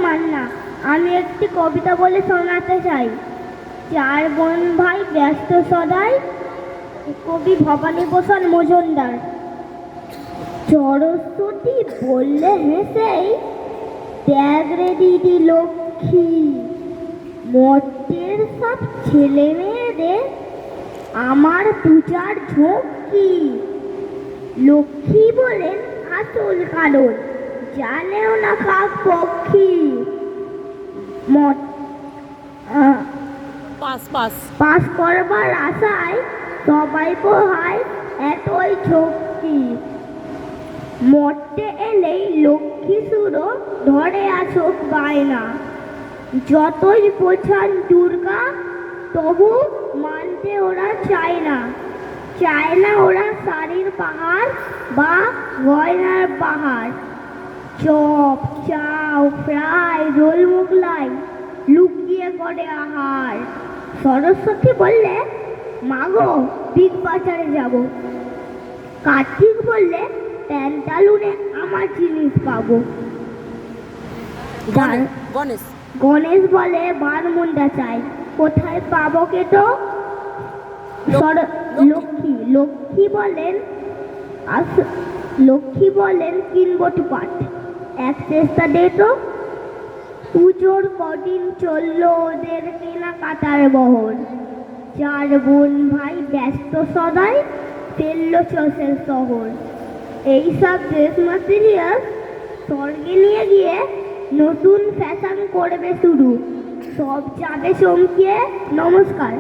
মান্না। আমি একটি কবিতা বলে শোনাতে চাই। চার বোন ভাই ব্যস্ত সদাই, কবি ভবানীভূষণ মজুমদার। সরস্বতী বললে হেসেই, দেখ রে দিদি লক্ষ্মী, মর্তের সব ছেলে মেয়েদের আমার পূজার ঝক্কি। লক্ষ্মী বলেন আসল কারণ, জানেও না কাক পক্ষী। পাস করবার আশায় সবাই পোহায় এতই ঝক্কি। মরতে এলেই লক্ষ্মী সুরো ধরে আসুক বায়না। যতই বোঝান দুর্গা, তবু মানতে ওরা চায় না। চায় না ওরা শাড়ির পাহাড় বা গয়নার পাহাড়। চপ, চাউ, ফ্রাই, রোল, মোগলাই লুকিয়ে করে আহার। সরস্বতী বললে মাগো বিগ বাজারে যাব। কার্তিক বললে প্যান্টালুনে আমার জিনিস পাবো। গণেশ বলে বারমুন্ডা চাই, কোথায় পাবো কেটো? লক্ষ্মী বলেন কিনবো টুপাট, এক চেষ্টা দে তো। পুজোর কদিন চললো ওদের কেনাকাটার বহর। চার বোন ভাই ব্যস্ত সদাই, ফেললো চষের শহর। এইসব ড্রেস ম্যাটেরিয়াল স্বর্গে নিয়ে গিয়ে নতুন ফ্যাশন করবে শুরু। সব যাবে চমকিয়ে। নমস্কার।